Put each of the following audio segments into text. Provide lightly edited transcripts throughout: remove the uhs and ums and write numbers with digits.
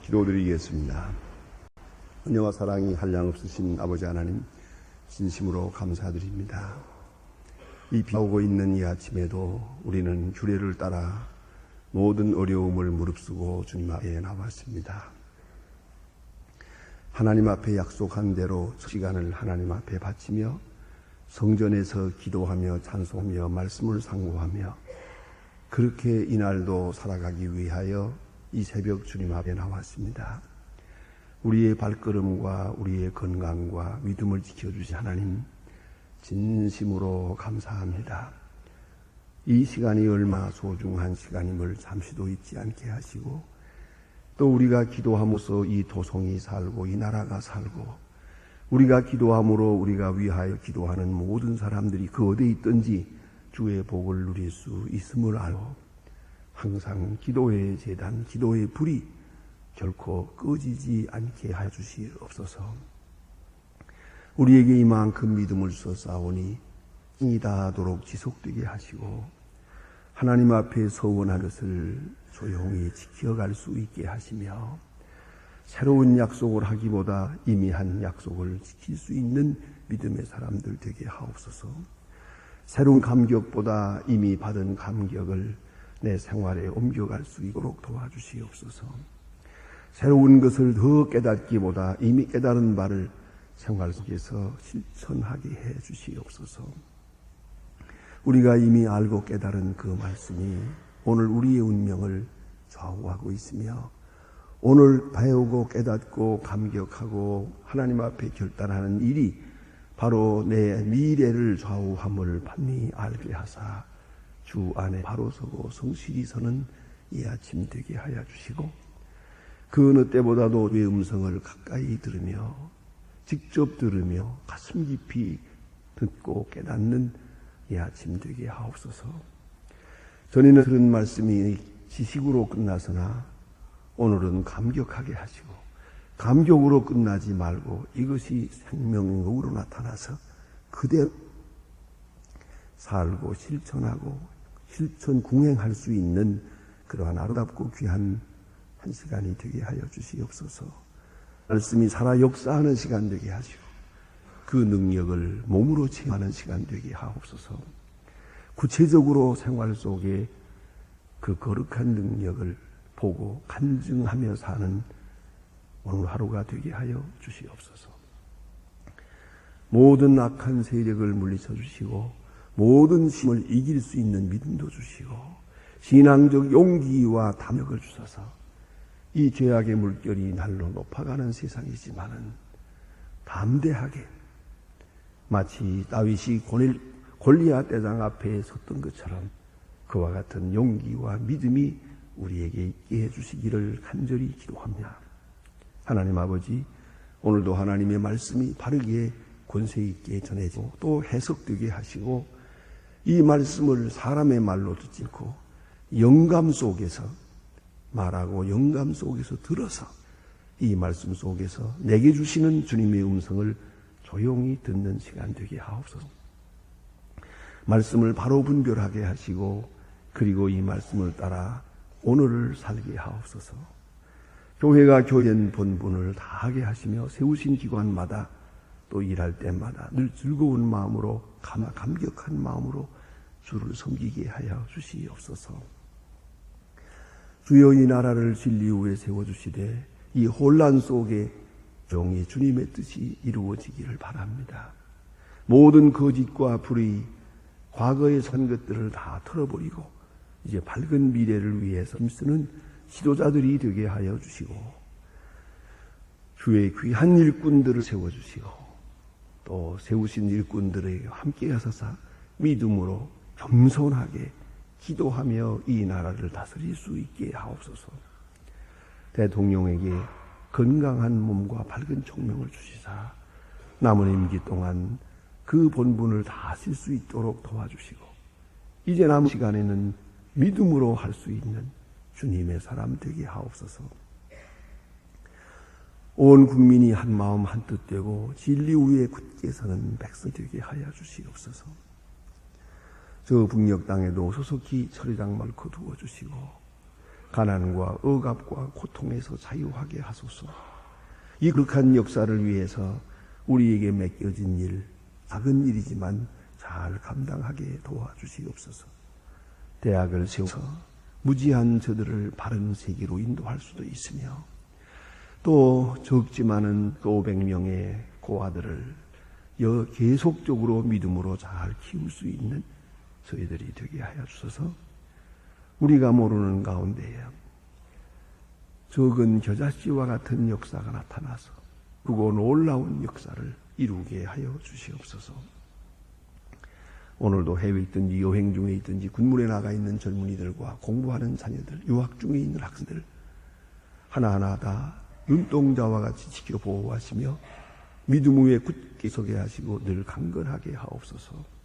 기도드리겠습니다. 은혜와 사랑이 한량없으신 아버지 하나님, 진심으로 감사드립니다. 이 비 오고 있는 이 아침에도 우리는 규례를 따라 모든 어려움을 무릅쓰고 주님 앞에 나왔습니다. 하나님 앞에 약속한 대로 시간을 하나님 앞에 바치며 성전에서 기도하며 찬송하며 말씀을 상고하며 그렇게 이날도 살아가기 위하여 이 새벽 주님 앞에 나왔습니다. 우리의 발걸음과 우리의 건강과 믿음을 지켜주신 하나님, 진심으로 감사합니다. 이 시간이 얼마나 소중한 시간임을 잠시도 잊지 않게 하시고, 또 우리가 기도함으로써 이 도성이 살고 이 나라가 살고, 우리가 기도함으로 우리가 위하여 기도하는 모든 사람들이 그 어디에 있든지 주의 복을 누릴 수 있음을 알고, 항상 기도의 제단, 기도의 불이 결코 꺼지지 않게 하여 주시옵소서. 우리에게 이만큼 믿음을 주셨사오니 이 다하도록 지속되게 하시고, 하나님 앞에 서원한 것을 조용히 지켜갈 수 있게 하시며, 새로운 약속을 하기보다 이미 한 약속을 지킬 수 있는 믿음의 사람들 되게 하옵소서. 새로운 감격보다 이미 받은 감격을 내 생활에 옮겨갈 수 있도록 도와주시옵소서. 새로운 것을 더 깨닫기보다 이미 깨달은 바를 생활 속에서 실천하게 해 주시옵소서. 우리가 이미 알고 깨달은 그 말씀이 오늘 우리의 운명을 좌우하고 있으며, 오늘 배우고 깨닫고 감격하고 하나님 앞에 결단하는 일이 바로 내 미래를 좌우함을 판히 알게 하사 주 안에 바로 서고 성실히 서는 이 아침 되게 하여 주시고, 그 어느 때보다도 주의 음성을 가까이 들으며 직접 들으며 가슴 깊이 듣고 깨닫는 이 아침 되게 하옵소서. 전에는 들은 말씀이 지식으로 끝나서나 오늘은 감격하게 하시고, 감격으로 끝나지 말고 이것이 생명으로 나타나서 그대로 살고 실천하고 실천 궁행할 수 있는 그러한 아름답고 귀한 한 시간이 되게 하여 주시옵소서. 말씀이 살아 역사하는 시간 되게 하시고, 그 능력을 몸으로 체험하는 시간 되게 하옵소서. 구체적으로 생활 속에 그 거룩한 능력을 보고 간증하며 사는 오늘 하루가 되게 하여 주시옵소서. 모든 악한 세력을 물리쳐 주시고, 모든 힘을 이길 수 있는 믿음도 주시고, 신앙적 용기와 담력을 주셔서 이 죄악의 물결이 날로 높아가는 세상이지만은 담대하게 마치 다윗이 골리앗 대장 앞에 섰던 것처럼 그와 같은 용기와 믿음이 우리에게 있게 해주시기를 간절히 기도합니다. 하나님 아버지, 오늘도 하나님의 말씀이 바르게 권세 있게 전해지고 또 해석되게 하시고, 이 말씀을 사람의 말로 듣지 않고 영감 속에서 말하고 영감 속에서 들어서 이 말씀 속에서 내게 주시는 주님의 음성을 조용히 듣는 시간 되게 하옵소서. 말씀을 바로 분별하게 하시고, 그리고 이 말씀을 따라 오늘을 살게 하옵소서. 교회가 교회된 본분을 다하게 하시며 세우신 기관마다 또 일할 때마다 늘 즐거운 마음으로 감격한 마음으로 주를 섬기게 하여 주시옵소서. 주여, 이 나라를 진리 위에 세워주시되 이 혼란 속에 종이 주님의 뜻이 이루어지기를 바랍니다. 모든 거짓과 불의, 과거에 선 것들을 다 털어버리고 이제 밝은 미래를 위해서 힘쓰는 지도자들이 되게 하여 주시고, 주의 귀한 일꾼들을 세워주시고, 또 세우신 일꾼들에게 함께 하소서 믿음으로 겸손하게 기도하며 이 나라를 다스릴 수 있게 하옵소서. 대통령에게 건강한 몸과 밝은 총명을 주시사 남은 임기 동안 그 본분을 다 쓸 수 있도록 도와주시고, 이제 남은 시간에는 믿음으로 할 수 있는 주님의 사람 되게 하옵소서. 온 국민이 한 마음 한 뜻 되고 진리 위에 굳게 서는 백성 되게 하여 주시옵소서. 저 북녘 땅에도 소속히 철이랑 말코 두어 주시고, 가난과 억압과 고통에서 자유하게 하소서. 이 극한 역사를 위해서 우리에게 맡겨진 일, 작은 일이지만 잘 감당하게 도와주시옵소서. 대학을 세워서 무지한 저들을 바른 세계로 인도할 수도 있으며, 또 적지만은 500명의 고아들을 계속적으로 믿음으로 잘 키울 수 있는 저희들이 되게 하여 주셔서, 우리가 모르는 가운데에 적은 겨자씨와 같은 역사가 나타나서 크고 놀라운 역사를 이루게 하여 주시옵소서. 오늘도 해외에 있든지 여행 중에 있든지 군문에 나가 있는 젊은이들과 공부하는 자녀들, 유학 중에 있는 학생들 하나하나 다 눈동자와 같이 지켜 보호하시며 믿음 위에 굳게 서게 하시고 늘 강건하게 하옵소서.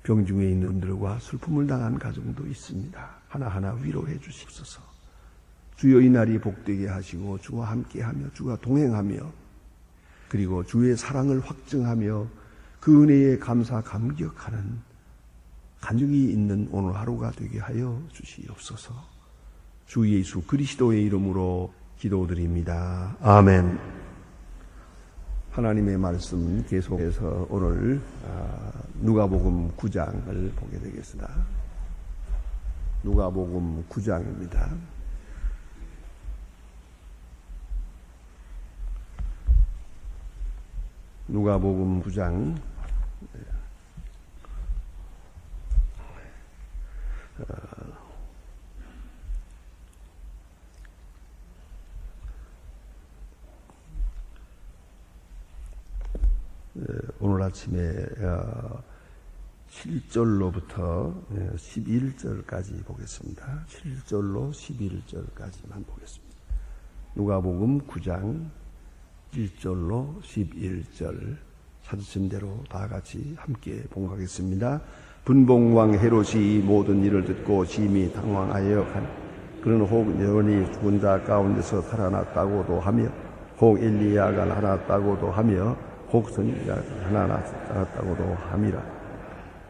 병중에 있는 분들과 슬픔을 당한 가정도 있습니다. 하나하나 위로해 주시옵소서. 주여 이 날이 복되게 하시고 주와 함께하며 주와 동행하며 그리고 주의 사랑을 확증하며 그 은혜에 감사 감격하는 간증이 있는 오늘 하루가 되게 하여 주시옵소서. 주 예수 그리스도의 이름으로 기도드립니다. 아멘. 하나님의 말씀 계속해서 오늘 누가복음 9장을 보게 되겠습니다. 누가복음 9장입니다. 누가복음 9장 오늘 아침에 7절로부터 11절까지 보겠습니다. 7절로 11절까지만 보겠습니다. 누가복음 9장 1절로 11절 찾으신 대로 다 같이 함께 봉독하겠습니다. 분봉왕 헤롯이 이 모든 일을 듣고 심히 당황하여 그는 혹 여원이 죽은 자 가운데서 살아났다고도 하며 혹 엘리야가 나타났다고도 하며 혹 선지자가 하나 나타났다고도 함이라.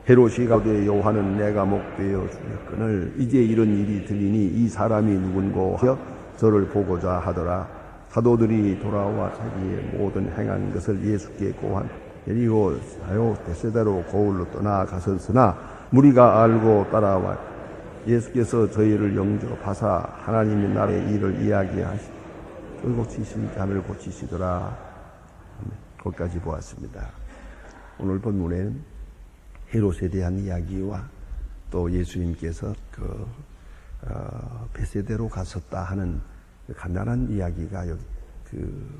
헤롯이 가되 요한은 내가 목되어 죽였거늘 이제 이런 일이 들리니 이 사람이 누군고 하여 저를 보고자 하더라. 사도들이 돌아와 자기의 모든 행한 것을 예수께 고한 예리고 사요 베세다로 고을로 떠나가셨으나 무리가 알고 따라와 예수께서 저희를 영접하사 하나님의 나라의 일을 이야기하시 고치신 자를 고치시더라. 거기까지 보았습니다. 오늘 본문에는 헤롯에 대한 이야기와 또 예수님께서 베세다로 가셨다 하는 간단한 이야기가 여기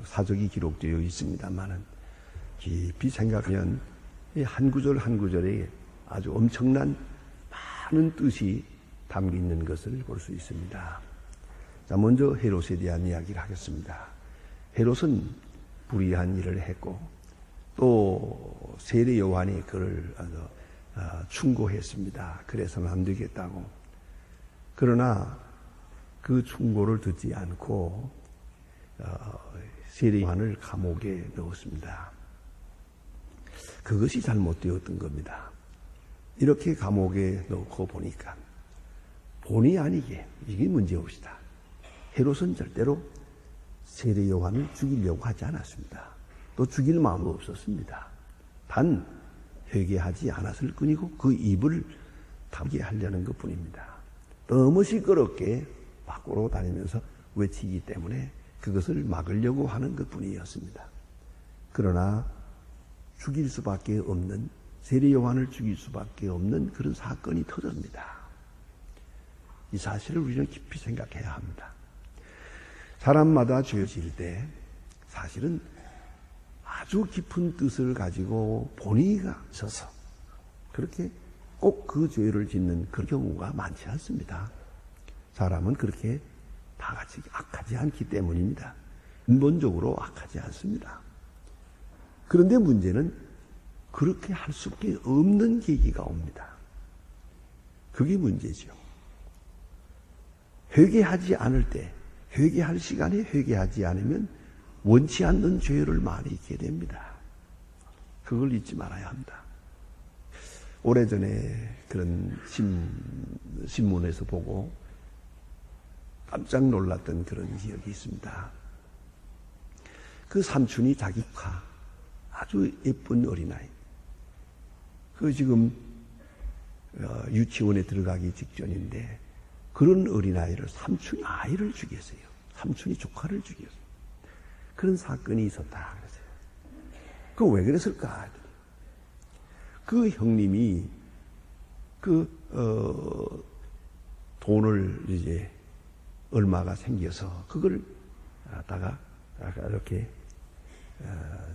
사적이 기록되어 있습니다만은 깊이 생각하면 이 한 구절 한 구절에 아주 엄청난 많은 뜻이 담겨 있는 것을 볼 수 있습니다. 자, 먼저 헤롯에 대한 이야기를 하겠습니다. 헤롯은 불의한 일을 했고 또 세례 요한이 그를 충고했습니다. 그래서는 안 되겠다고. 그러나 그 충고를 듣지 않고 세례 요한을 감옥에 넣었습니다. 그것이 잘못되었던 겁니다. 이렇게 감옥에 넣고 보니까 본의 아니게 이게 문제없이다. 헤롯은 절대로 세례 요한을 죽이려고 하지 않았습니다. 또 죽일 마음도 없었습니다. 단 회개하지 않았을 뿐이고 그 입을 닫게 하려는 것뿐입니다. 너무 시끄럽게 밖으로 다니면서 외치기 때문에 그것을 막으려고 하는 것뿐이었습니다. 그러나 죽일 수밖에 없는, 세례 요한을 죽일 수밖에 없는 그런 사건이 터졌습니다. 이 사실을 우리는 깊이 생각해야 합니다. 사람마다 죄를 지을 때 사실은 아주 깊은 뜻을 가지고 본의가 있어서 그렇게 꼭 그 죄를 짓는 그런 경우가 많지 않습니다. 사람은 그렇게 다 같이 악하지 않기 때문입니다. 근본적으로 악하지 않습니다. 그런데 문제는 그렇게 할 수밖에 없는 계기가 옵니다. 그게 문제죠. 회개하지 않을 때, 회개할 시간에 회개하지 않으면 원치 않는 죄를 많이 있게 됩니다. 그걸 잊지 말아야 합니다. 오래전에 그런 신문에서 보고 깜짝 놀랐던 그런 기억이 있습니다. 그 삼촌이 자기 조카, 아주 예쁜 어린아이, 그 지금 유치원에 들어가기 직전인데 그런 어린아이를 삼촌이 아이를 죽였어요. 삼촌이 조카를 죽였어요. 그런 사건이 있었다 그랬어요. 그 왜 그랬을까? 그 형님이 돈을 이제 얼마가 생겨서 그걸 갖다가 이렇게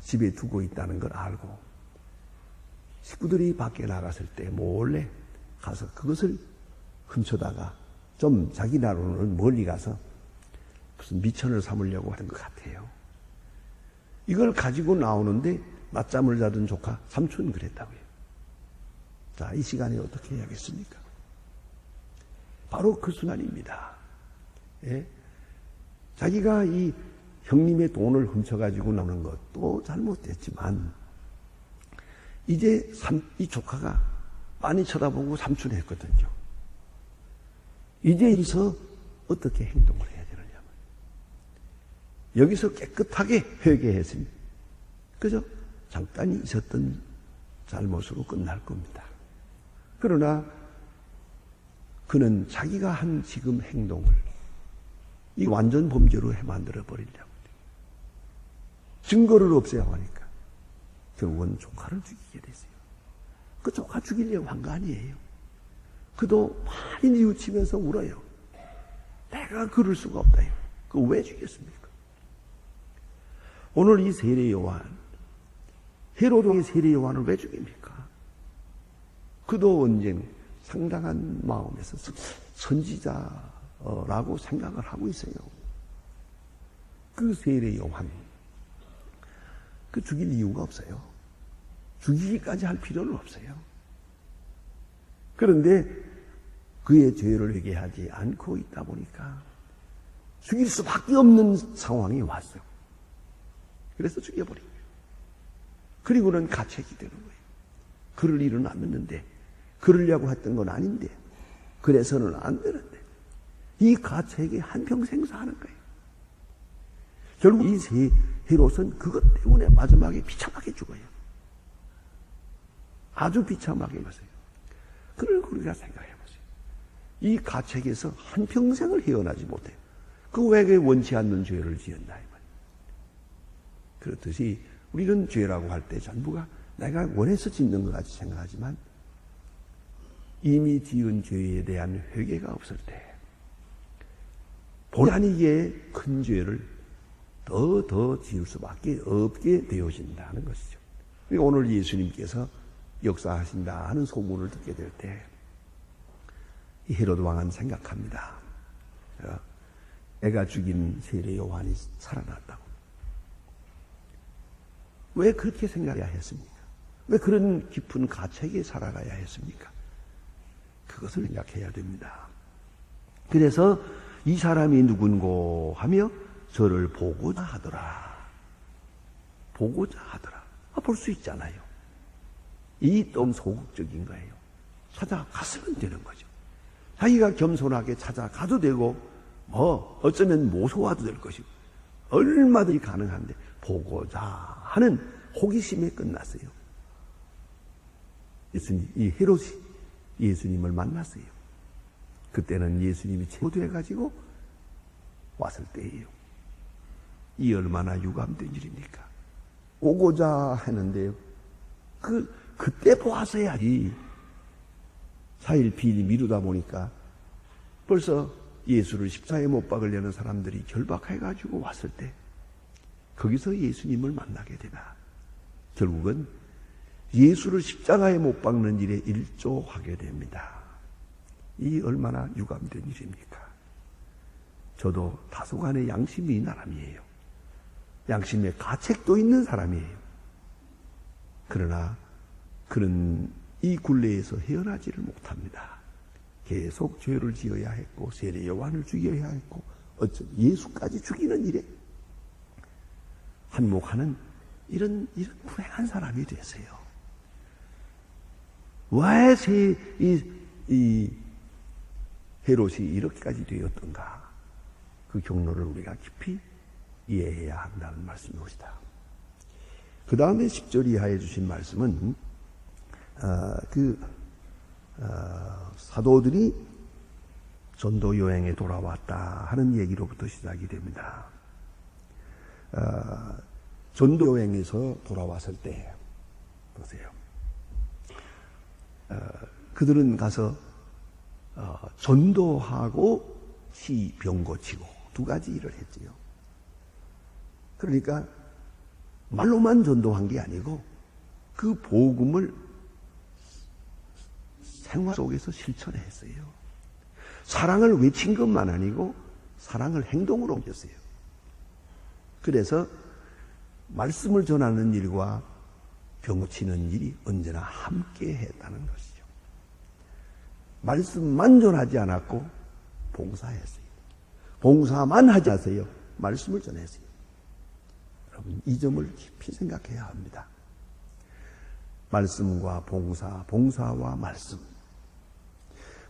집에 두고 있다는 걸 알고 식구들이 밖에 나갔을 때 몰래 가서 그것을 훔쳐다가 좀 자기 나라로는 멀리 가서 무슨 미천을 삼으려고 하는 것 같아요. 이걸 가지고 나오는데 낮잠을 자던 조카 삼촌 그랬다고요. 자, 이 시간에 어떻게 해야겠습니까? 바로 그 순간입니다. 예? 자기가 이 형님의 돈을 훔쳐가지고 나오는 것도 잘못됐지만 이제 이 조카가 빤히 쳐다보고 삼촌 했거든요. 이제 여기서 어떻게 행동을 해야 되느냐면 여기서 깨끗하게 회개했습니다. 그죠? 잠깐 있었던 잘못으로 끝날 겁니다. 그러나 그는 자기가 한 지금 행동을 이 완전 범죄로 만들어 버리려고 증거를 없애야 하니까 결국은 조카를 죽이게 됐어요. 그 조카 죽이려고 한 거 아니에요. 그도 많이 뉘우치면서 울어요. 내가 그럴 수가 없다요. 그거 왜 죽였습니까? 오늘 이 세례 요한, 헤로도의 세례 요한을 왜 죽입니까? 그도 언젠 상당한 마음에서 선지자라고 생각을 하고 있어요. 그 세례 요한, 그 죽일 이유가 없어요. 죽이기까지 할 필요는 없어요. 그런데 그의 죄를 회개하지 않고 있다 보니까 죽일 수밖에 없는 상황이 왔어요. 그래서 죽여버린 거예요. 그리고는 가책이 되는 거예요. 그럴 일은 안 했는데, 그러려고 했던 건 아닌데, 그래서는 안 되는데, 이 가책에 한평생 사는 거예요. 결국 이 헤롯은 그것 때문에 마지막에 비참하게 죽어요. 아주 비참하게 죽었어요. 그걸 우리가 생각해 보세요. 이 가책에서 한평생을 헤어나지 못해요. 그 왜 원치 않는 죄를 지었나 이 말이에요. 그렇듯이 우리는 죄라고 할 때 전부가 내가 원해서 짓는 것 같이 생각하지만 이미 지은 죄에 대한 회개가 없을 때 본의 아니게 큰 죄를 더 지을 수밖에 없게 되어진다는 것이죠. 오늘 예수님께서 역사하신다 하는 소문을 듣게 될 때 이 헤로드 왕은 생각합니다. 애가 죽인 세례 요한이 살아났다고. 왜 그렇게 생각해야 했습니까? 왜 그런 깊은 가책에 살아가야 했습니까? 그것을 생각해야 됩니다. 그래서 이 사람이 누군고 하며 저를 보고자 하더라. 보고자 하더라. 볼 수 있잖아요. 이 좀 소극적인 거예요. 찾아갔으면 되는 거죠. 자기가 겸손하게 찾아가도 되고 어쩌면 모셔와도 될 것이고 얼마든지 가능한데 보고자 하는 호기심에 끝났어요. 이 헤롯이 예수님을 만났어요. 그때는 예수님이 체포돼가지고 왔을 때예요. 이 얼마나 유감된 일입니까? 오고자 했는데요. 그때 보았어야지. 4일 비일이 미루다 보니까 벌써 예수를 십자가에 못 박으려는 사람들이 결박해가지고 왔을 때 거기서 예수님을 만나게 되나. 결국은 예수를 십자가에 못 박는 일에 일조하게 됩니다. 이 얼마나 유감된 일입니까? 저도 다소간의 양심이 있는 사람이에요. 양심에 가책도 있는 사람이에요. 그러나 그는 이 굴레에서 헤어나지를 못합니다. 계속 죄를 지어야 했고 세례 요한을 죽여야 했고 예수까지 죽이는 일에 한몫하는 이런 불행한 사람이 됐어요. 왜 이 헤롯이 이렇게까지 되었던가? 그 경로를 우리가 깊이 이해해야 한다는 말씀이옵니다. 그 다음에 10절 이하에 주신 말씀은 사도들이 전도 여행에 돌아왔다 하는 얘기로부터 시작이 됩니다. 전도 여행에서 돌아왔을 때 보세요. 그들은 가서 전도하고 병 고치고 두 가지 일을 했지요. 그러니까 말로만 전도한 게 아니고 그 복음을 생활 속에서 실천했어요. 사랑을 외친 것만 아니고 사랑을 행동으로 옮겼어요. 그래서 말씀을 전하는 일과 병 고치는 일이 언제나 함께 했다는 것이죠. 말씀만 전하지 않았고 봉사했어요. 봉사만 하지 않았어요. 말씀을 전했어요. 여러분, 이 점을 깊이 생각해야 합니다. 말씀과 봉사, 봉사와 말씀.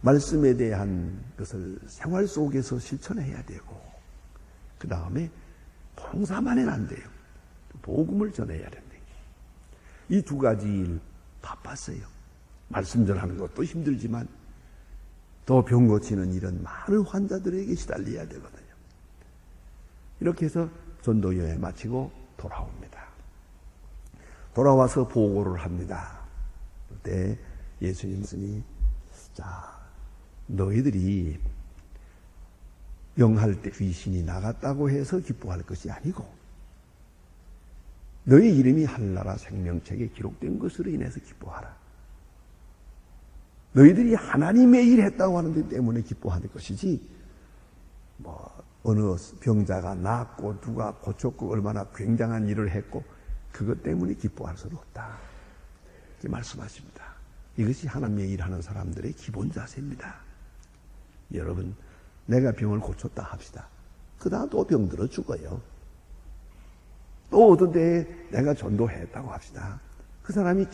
말씀에 대한 것을 생활 속에서 실천해야 되고, 그 다음에 봉사만 해는 안 돼요. 복음을 전해야 된다. 이 두 가지 일 바빴어요. 말씀 전하는 것도 힘들지만 더 병 고치는 일은 많은 환자들에게 시달려야 되거든요. 이렇게 해서 전도 여행 마치고 돌아옵니다. 돌아와서 보고를 합니다. 그때 예수님이 너희들이 영할 때 귀신이 나갔다고 해서 기뻐할 것이 아니고 너희 이름이 하늘나라 생명책에 기록된 것으로 인해서 기뻐하라. 너희들이 하나님의 일 했다고 하는 데 때문에 기뻐하는 것이지 어느 병자가 낫고 누가 고쳤고 얼마나 굉장한 일을 했고 그것 때문에 기뻐할 수는 없다. 이렇게 말씀하십니다. 이것이 하나님의 일하는 사람들의 기본 자세입니다. 여러분, 내가 병을 고쳤다 합시다. 그 다음 또 병들어 죽어요. 또 어떤 때에 내가 전도했다고 합시다. 그 사람이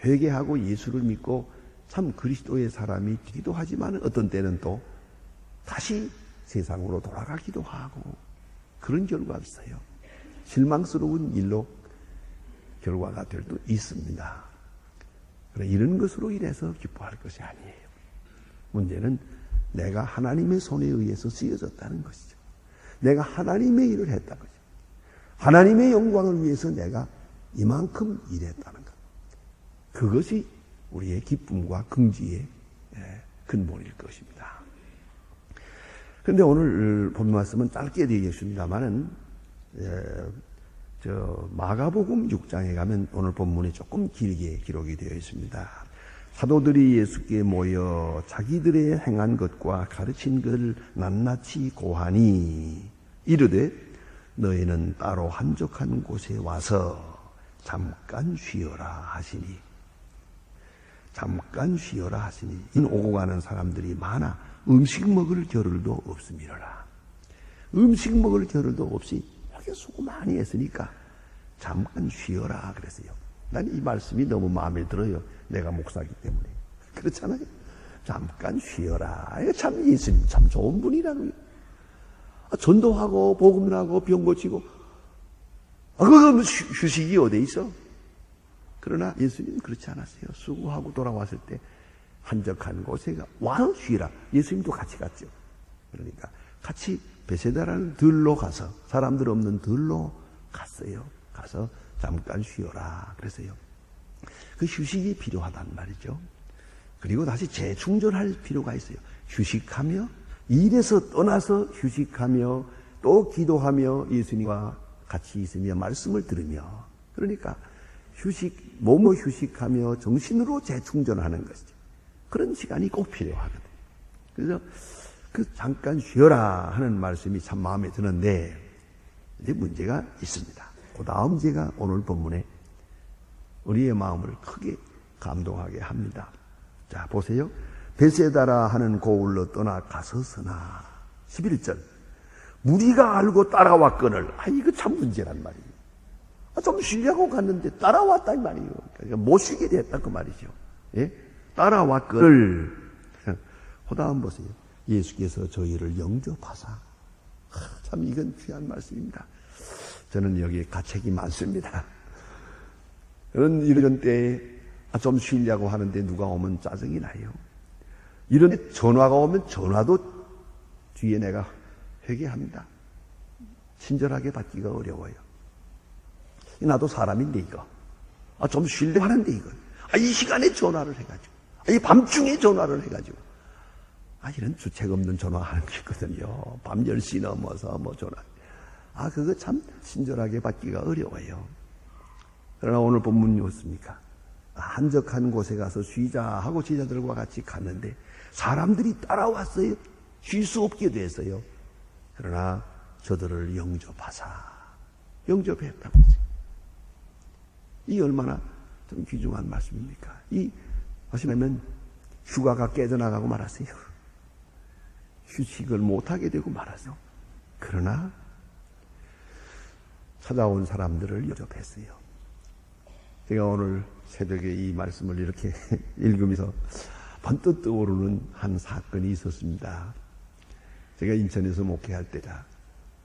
회개하고 예수를 믿고 참 그리스도의 사람이 되기도 하지만 어떤 때는 또 다시 세상으로 돌아가기도 하고 그런 결과가 있어요. 실망스러운 일로 결과가 될 수도 있습니다. 이런 것으로 인해서 기뻐할 것이 아니에요. 문제는 내가 하나님의 손에 의해서 쓰여졌다는 것이죠. 내가 하나님의 일을 했다는 것이죠. 하나님의 영광을 위해서 내가 이만큼 일했다는 것. 그것이 우리의 기쁨과 긍지의 근본일 것입니다. 그런데 오늘 본 말씀은 짧게 되겠습니다만은 마가복음 6장에 가면 오늘 본문이 조금 길게 기록이 되어 있습니다. 사도들이 예수께 모여 자기들의 행한 것과 가르친 것을 낱낱이 고하니 이르되 너희는 따로 한적한 곳에 와서 잠깐 쉬어라 하시니 잠깐 쉬어라 하시니 오고 가는 사람들이 많아 음식 먹을 겨를도 없음이로라. 음식 먹을 겨를도 없이 이렇게 수고 많이 했으니까 잠깐 쉬어라 그랬어요. 난 이 말씀이 너무 마음에 들어요. 내가 목사기 때문에. 그렇잖아요. 잠깐 쉬어라. 이거 참 예수님 참 좋은 분이라고요. 전도하고 복음하고 병 고치고 그거 휴식이 어디 있어? 그러나 예수님은 그렇지 않았어요. 수고하고 돌아왔을 때 한적한 곳에 와서 쉬라. 예수님도 같이 갔죠. 그러니까 같이 베세다라는 들로 가서 사람들 없는 들로 갔어요. 가서 잠깐 쉬어라 그랬어요. 그 휴식이 필요하단 말이죠. 그리고 다시 재충전할 필요가 있어요. 휴식하며 일에서 떠나서 휴식하며 또 기도하며 예수님과 같이 있으며 말씀을 들으며 그러니까 몸을 휴식하며 정신으로 재충전하는 것이죠. 그런 시간이 꼭 필요하거든요. 그래서 그 잠깐 쉬어라 하는 말씀이 참 마음에 드는데 이제 문제가 있습니다. 그 다음 제가 오늘 본문에 우리의 마음을 크게 감동하게 합니다. 자, 보세요. 베세다라 하는 고을로 떠나 가서서나 11절 무리가 알고 따라왔거늘 이거 참 문제란 말이에요. 좀 쉬려고 갔는데 따라왔다 이 말이에요. 그러니까 못 쉬게 됐다 그 말이죠. 예? 따라왔거늘. 그 다음 보세요. 예수께서 저희를 영접하사. 참 이건 귀한 말씀입니다. 저는 여기에 가책이 많습니다. 저는 이런 때에 좀 쉬려고 하는데 누가 오면 짜증이 나요. 이런 때 전화가 오면 전화도 뒤에 내가 회개합니다. 친절하게 받기가 어려워요. 나도 사람인데 이거. 좀 쉬려고 하는데 이거. 이 시간에 전화를 해가지고. 이 밤중에 전화를 해가지고. 이런 주책 없는 전화하는 게 있거든요. 밤 10시 넘어서 전화. 그거 참 친절하게 받기가 어려워요. 그러나 오늘 본문이 어떻습니까? 한적한 곳에 가서 쉬자 하고 제자들과 같이 갔는데 사람들이 따라왔어요. 쉴 수 없게 됐어요. 그러나 저들을 영접하사. 영접했다고 했어요. 이 얼마나 좀 귀중한 말씀입니까? 하시면 휴가가 깨져나가고 말았어요. 휴식을 못하게 되고 말았어요. 그러나 찾아온 사람들을 영접했어요. 제가 오늘 새벽에 이 말씀을 이렇게 읽으면서 번뜩 떠오르는 한 사건이 있었습니다. 제가 인천에서 목회할 때다.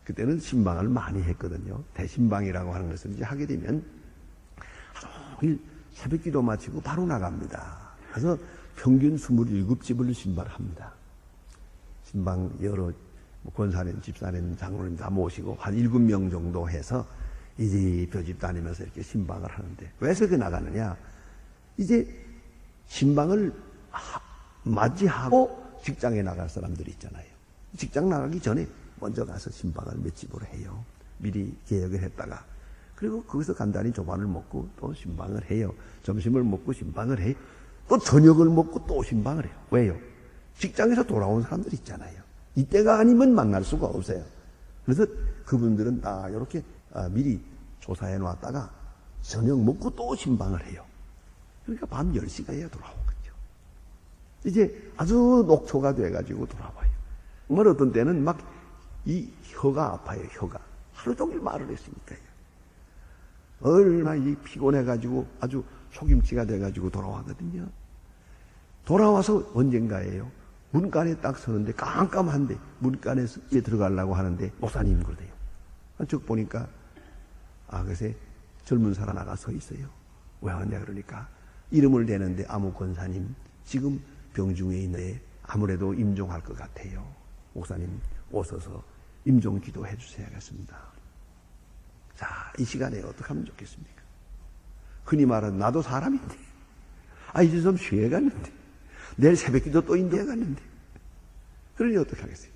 그때는 신방을 많이 했거든요. 대신방이라고 하는 것을 이제 하게 되면 하루 새벽 기도 마치고 바로 나갑니다. 그래서 평균 27집을 신방합니다. 신방 여러 권사님, 집사님, 장로님 다 모시고 한 7명 정도 해서 이제 벼집 다니면서 이렇게 신방을 하는데 왜 그렇게 나가느냐? 이제 신방을 맞이하고 직장에 나갈 사람들이 있잖아요. 직장 나가기 전에 먼저 가서 신방을 몇 집으로 해요. 미리 계획을 했다가. 그리고 거기서 간단히 조반을 먹고 또 신방을 해요. 점심을 먹고 신방을 해요. 또 저녁을 먹고 또 신방을 해요. 왜요? 직장에서 돌아온 사람들 있잖아요. 이때가 아니면 만날 수가 없어요. 그래서 그분들은 다 이렇게 미리 조사해 놨다가 저녁 먹고 또 신방을 해요. 그러니까 밤 10시가 해야 돌아오거든요. 이제 아주 녹초가 돼가지고 돌아와요. 어떤 때는 막 이 혀가 아파요, 혀가. 하루 종일 말을 했으니까요. 얼마나 피곤해가지고 아주 속임치가 돼가지고 돌아왔거든요. 돌아와서 언젠가예요. 문간에 딱 서는데 깜깜한데 문간에 들어가려고 하는데 목사님 그러대요. 쭉 보니까 글쎄 젊은 사람 나가 서 있어요. 왜 왔냐 그러니까 이름을 대는데 아무 권사님 지금 병중에 있는데 아무래도 임종할 것 같아요. 목사님 오셔서 임종 기도해 주셔야겠습니다. 자, 이 시간에 어떻게 하면 좋겠습니까? 흔히 말하는 나도 사람인데 이제 좀 쉬어갔는데 내일 새벽기도 또 인도해 갔는데 그러니 어떻게 하겠어요?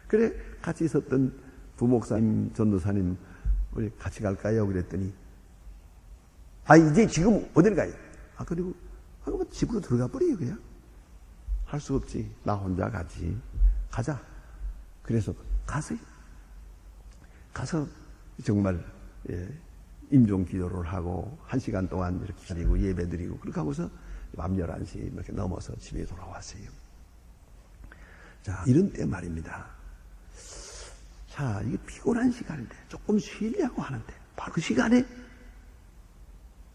그래 같이 있었던 부목사님, 전도사님 우리 같이 갈까요? 그랬더니 이제 지금 어딜 가요? 그리고 그러면 집으로 들어가 버려요 그냥. 할 수 없지. 나 혼자 가지. 가자. 그래서 가서 정말 임종 기도를 하고 1시간 동안 이렇게 기다리고 예배 드리고 그렇게 하고서 밤 11시 이렇게 넘어서 집에 돌아왔어요. 자, 이런 때 말입니다. 자, 이게 피곤한 시간인데 조금 쉬려고 하는데 바로 그 시간에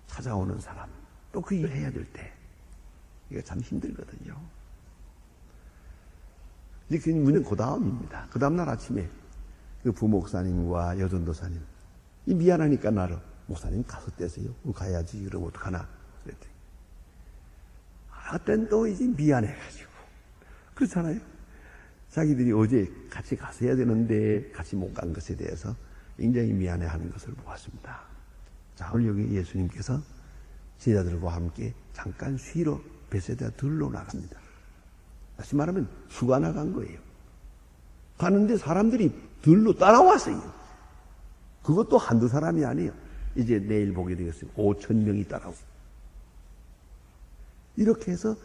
찾아오는 사람 또 그 일을 해야 될 때 이게 참 힘들거든요. 이제 그 문제는 그 다음입니다. 그 다음날 아침에 그 부목사님과 여전도사님 미안하니까 나를 목사님 가서 떼세요. 가야지. 그러면 어떡하나 그랬더니 그땐 또 이제 미안해가지고 그렇잖아요. 자기들이 어제 같이 갔어야 되는데 같이 못 간 것에 대해서 굉장히 미안해하는 것을 보았습니다. 자, 오늘 여기 예수님께서 제자들과 함께 잠깐 쉬러 베세다 들로 나갑니다. 다시 말하면 휴가 나간 거예요. 가는데 사람들이 들로 따라왔어요. 그것도 한두 사람이 아니에요. 이제 내일 보게 되겠어요. 5,000명이 따라오고. 이렇게 해서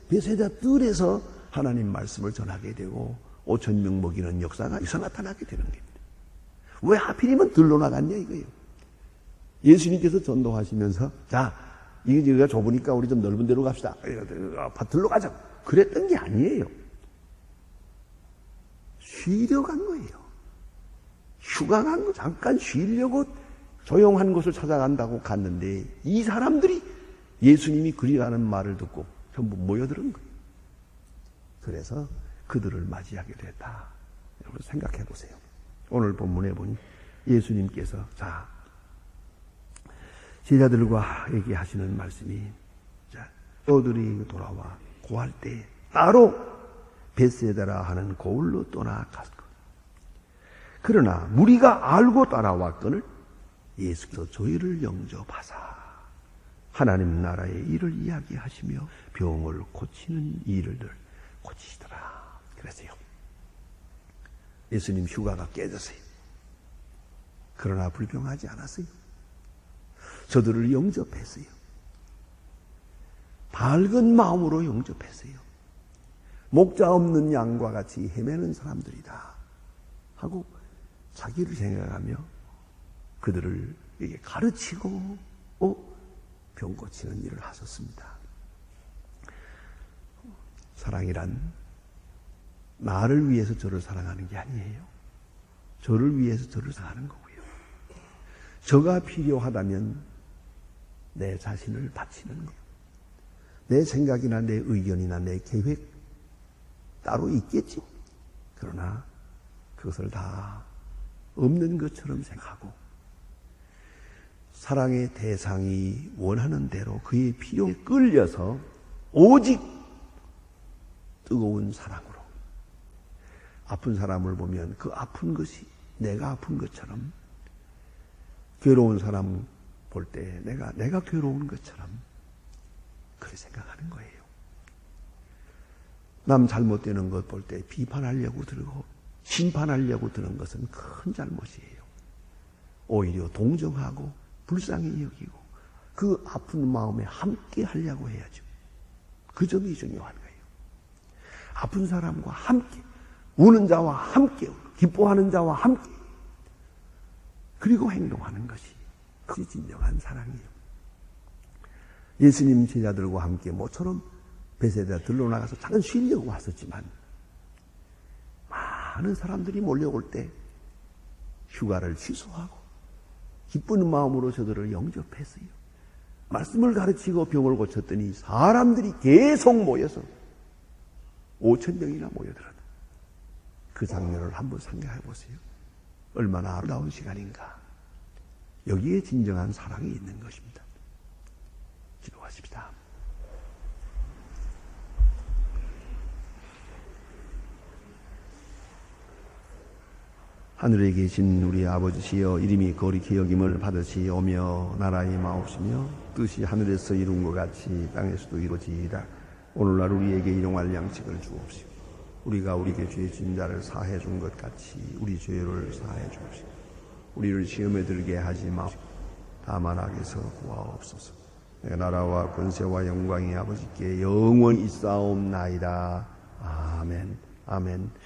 베세다 들에서 하나님 말씀을 전하게 되고 5,000명 먹이는 역사가 여기서 나타나게 되는 겁니다. 왜 하필이면 들로 나갔냐 이거예요. 예수님께서 전도하시면서 자, 이게 좁으니까 우리 좀 넓은 데로 갑시다. 들로 가자. 그랬던 게 아니에요. 쉬려 간 거예요. 휴가 간 거, 잠깐 쉬려고 조용한 곳을 찾아간다고 갔는데 이 사람들이 예수님이 그리라는 말을 듣고 전부 모여들은 거예요. 그래서 그들을 맞이하게 됐다. 여러분 생각해 보세요. 오늘 본문에 보니 예수님께서 제자들과 얘기하시는 말씀이 너들이 돌아와 고할 때 따로 벳세다라 하는 고을로 떠나갔거든. 그러나 무리가 알고 따라왔거늘 예수께서 저희를 영접하사 하나님 나라의 일을 이야기하시며 병을 고치는 일을 고치시더라. 그랬어요. 예수님 휴가가 깨졌어요. 그러나 불평하지 않았어요. 저들을 영접했어요. 밝은 마음으로 영접했어요. 목자 없는 양과 같이 헤매는 사람들이다 하고 자기를 생각하며 그들을 가르치고 병 고치는 일을 하셨습니다. 사랑이란 나를 위해서 저를 사랑하는 게 아니에요. 저를 위해서 저를 사랑하는 거고요. 저가 필요하다면 내 자신을 바치는 거예요. 내 생각이나 내 의견이나 내 계획 따로 있겠지. 그러나 그것을 다 없는 것처럼 생각하고 사랑의 대상이 원하는 대로 그의 필요에 끌려서 오직 뜨거운 사랑으로 아픈 사람을 보면 그 아픈 것이 내가 아픈 것처럼, 괴로운 사람 볼 때 내가 괴로운 것처럼 그렇게 생각하는 거예요. 남 잘못되는 것 볼 때 비판하려고 들고 심판하려고 드는 것은 큰 잘못이에요. 오히려 동정하고 불쌍히 여기고 그 아픈 마음에 함께 하려고 해야죠. 그 점이 중요한 거예요. 아픈 사람과 함께, 우는 자와 함께, 기뻐하는 자와 함께, 그리고 행동하는 것이 그것이 진정한 사랑이에요. 예수님 제자들과 함께 모처럼 베세다 들러 나가서 잠깐 쉬려고 왔었지만 많은 사람들이 몰려올 때 휴가를 취소하고 기쁜 마음으로 저들을 영접했어요. 말씀을 가르치고 병을 고쳤더니 사람들이 계속 모여서 5,000명이나 모여들었다. 그 장면을 한번 생각해 보세요. 얼마나 아름다운 시간인가. 여기에 진정한 사랑이 있는 것입니다. 기도하십시다. 하늘에 계신 우리 아버지시여, 이름이 거룩히 여김을 받으시오며 나라의 마옵시며 뜻이 하늘에서 이룬 것 같이 땅에서도 이루어지이다. 오늘날 우리에게 일용할 양식을 주옵시고 우리가 우리에게 죄 지은 자를 사해 준 것 같이 우리 죄를 사해 주옵시고 우리를 시험에 들게 하지 마옵시고 다만 악에서 구하옵소서. 나라와 권세와 영광이 아버지께 영원히 있사옵나이다. 아멘. 아멘.